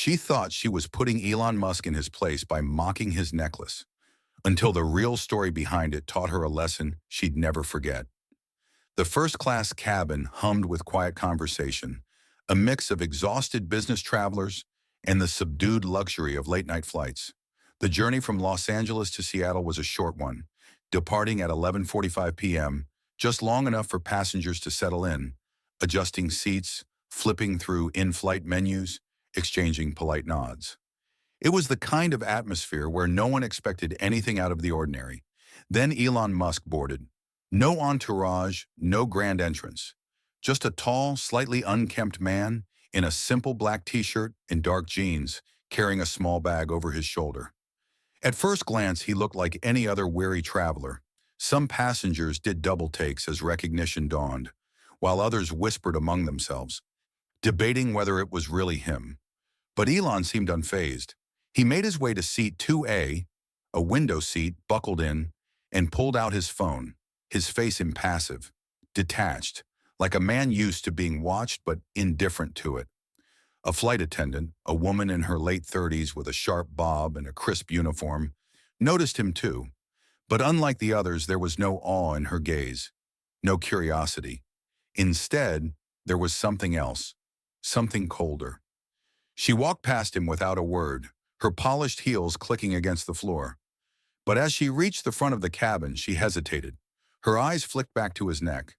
She thought she was putting Elon Musk in his place by mocking his necklace, until the real story behind it taught her a lesson she'd never forget. The first-class cabin hummed with quiet conversation, a mix of exhausted business travelers and the subdued luxury of late-night flights. The journey from Los Angeles to Seattle was a short one, departing at 11:45 p.m., just long enough for passengers to settle in, adjusting seats, flipping through in-flight menus, exchanging polite nods. It was the kind of atmosphere where no one expected anything out of the ordinary. Then Elon Musk boarded. No entourage, no grand entrance. Just a tall, slightly unkempt man in a simple black t-shirt and dark jeans, carrying a small bag over his shoulder. At first glance, he looked like any other weary traveler. Some passengers did double takes as recognition dawned, while others whispered among themselves, debating whether it was really him. But Elon seemed unfazed. He made his way to seat 2A, a window seat, buckled in, and pulled out his phone, his face impassive, detached, like a man used to being watched but indifferent to it. A flight attendant, a woman in her late 30s with a sharp bob and a crisp uniform, noticed him too. But unlike the others, there was no awe in her gaze, no curiosity. Instead, there was something else, something colder. She walked past him without a word, her polished heels clicking against the floor. But as she reached the front of the cabin, she hesitated. Her eyes flicked back to his neck.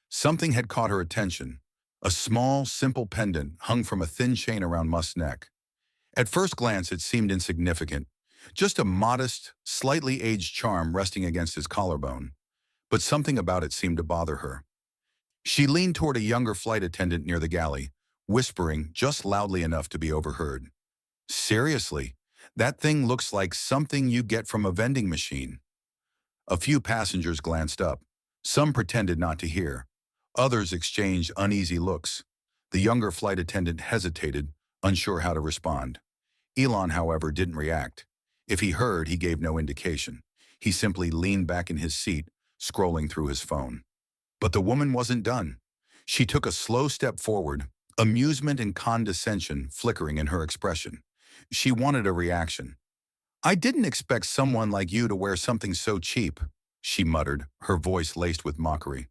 Something had caught her attention. A small, simple pendant hung from a thin chain around Musk's neck. At first glance, it seemed insignificant, just a modest, slightly aged charm resting against his collarbone. But something about it seemed to bother her. She leaned toward a younger flight attendant near the galley, whispering just loudly enough to be overheard. "Seriously, that thing looks like something you get from a vending machine." A few passengers glanced up. Some pretended not to hear. Others exchanged uneasy looks. The younger flight attendant hesitated, unsure how to respond. Elon, however, didn't react. If he heard, he gave no indication. He simply leaned back in his seat, scrolling through his phone. But the woman wasn't done. She took a slow step forward, amusement and condescension flickering in her expression. She wanted a reaction. "I didn't expect someone like you to wear something so cheap," she muttered, her voice laced with mockery.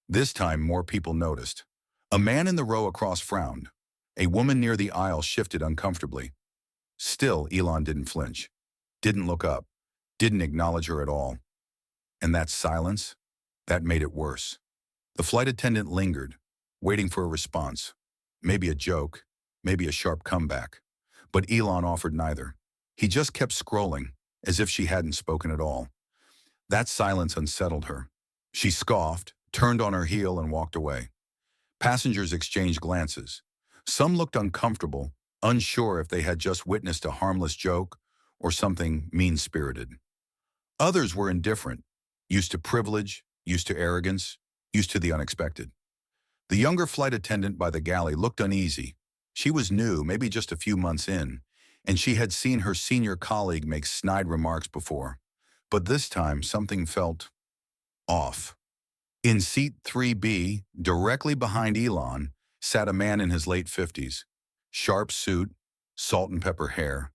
This time, more people noticed. A man in the row across frowned. A woman near the aisle shifted uncomfortably. Still, Elon didn't flinch, didn't look up, didn't acknowledge her at all. And that silence, that made it worse. The flight attendant lingered, waiting for a response. Maybe a joke, maybe a sharp comeback. But Elon offered neither. He just kept scrolling, as if she hadn't spoken at all. That silence unsettled her. She scoffed, turned on her heel, and walked away. Passengers exchanged glances. Some looked uncomfortable, unsure if they had just witnessed a harmless joke or something mean-spirited. Others were indifferent, used to privilege, used to arrogance, used to the unexpected. The younger flight attendant by the galley looked uneasy. She was new, maybe just a few months in, and she had seen her senior colleague make snide remarks before. But this time, something felt off. In seat 3B, directly behind Elon, sat a man in his late 50s. Sharp suit, salt and pepper hair.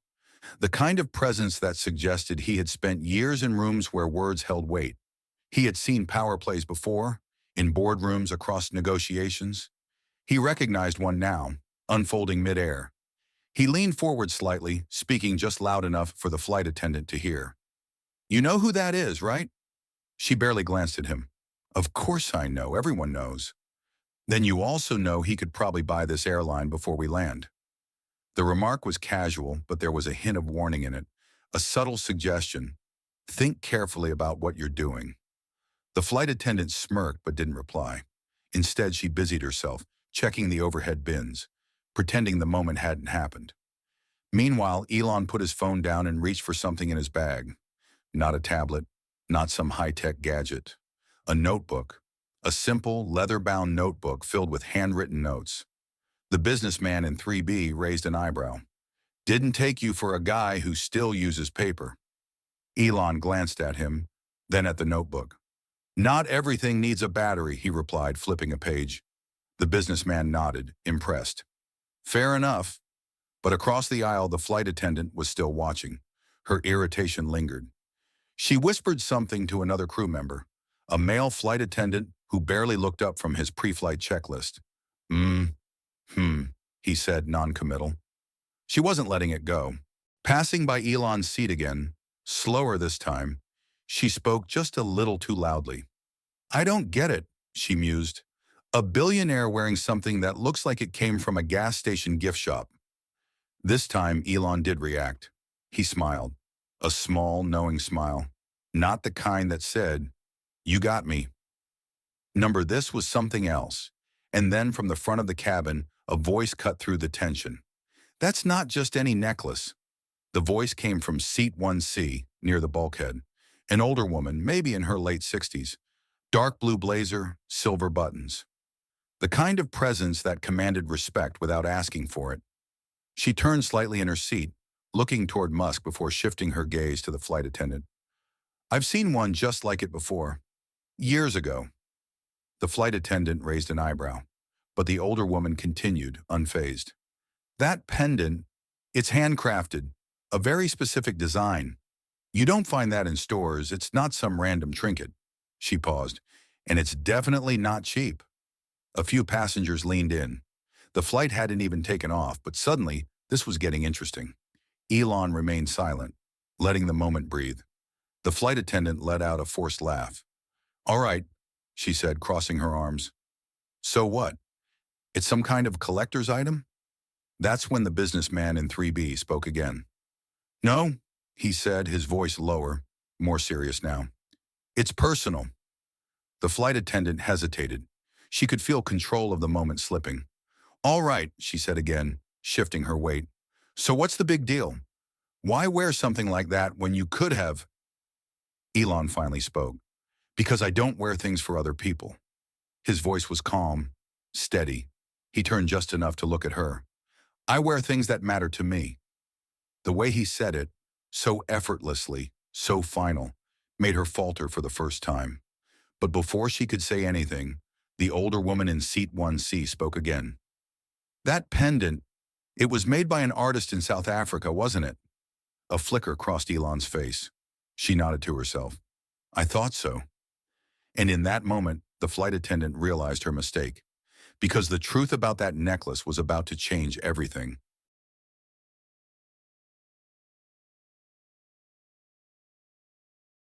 The kind of presence that suggested he had spent years in rooms where words held weight. He had seen power plays before, in boardrooms across negotiations. He recognized one now, unfolding midair. He leaned forward slightly, speaking just loud enough for the flight attendant to hear. "You know who that is, right?" She barely glanced at him. "Of course I know, everyone knows." "Then you also know he could probably buy this airline before we land." The remark was casual, but there was a hint of warning in it, a subtle suggestion. Think carefully about what you're doing. The flight attendant smirked but didn't reply. Instead, she busied herself, checking the overhead bins, pretending the moment hadn't happened. Meanwhile, Elon put his phone down and reached for something in his bag. Not a tablet, not some high-tech gadget. A notebook, a simple, leather-bound notebook filled with handwritten notes. The businessman in 3B raised an eyebrow. "Didn't take you for a guy who still uses paper." Elon glanced at him, then at the notebook. "Not everything needs a battery," he replied, flipping a page. The businessman nodded, impressed. "Fair enough." But across the aisle, the flight attendant was still watching. Her irritation lingered. She whispered something to another crew member, a male flight attendant who barely looked up from his pre-flight checklist. Mm, hmm, he said, non-committal. She wasn't letting it go. Passing by Elon's seat again, slower this time, she spoke just a little too loudly. I don't get it, she mused. A billionaire wearing something that looks like it came from a gas station gift shop. This time, Elon did react. He smiled. A small, knowing smile. Not the kind that said, "You got me." This was something else. And then from the front of the cabin, a voice cut through the tension. That's not just any necklace. The voice came from seat 1C, near the bulkhead. An older woman, maybe in her late 60s. Dark blue blazer, silver buttons. The kind of presence that commanded respect without asking for it. She turned slightly in her seat, looking toward Musk before shifting her gaze to the flight attendant. I've seen one just like it before. Years ago. The flight attendant raised an eyebrow, but the older woman continued, unfazed. That pendant, it's handcrafted, a very specific design. You don't find that in stores, it's not some random trinket. She paused. And it's definitely not cheap. A few passengers leaned in. The flight hadn't even taken off, but suddenly, this was getting interesting. Elon remained silent, letting the moment breathe. The flight attendant let out a forced laugh. All right, she said, crossing her arms. So what? It's some kind of collector's item? That's when the businessman in 3B spoke again. No, he said, his voice lower, more serious now. It's personal. The flight attendant hesitated. She could feel control of the moment slipping. All right, she said again, shifting her weight. So what's the big deal? Why wear something like that when you could have? Elon finally spoke. Because I don't wear things for other people. His voice was calm, steady. He turned just enough to look at her. I wear things that matter to me. The way he said it, so effortlessly, so final, made her falter for the first time. But before she could say anything, the older woman in seat 1C spoke again. That pendant, it was made by an artist in South Africa, wasn't it? A flicker crossed Elon's face. She nodded to herself. I thought so. And in that moment, the flight attendant realized her mistake. Because the truth about that necklace was about to change everything.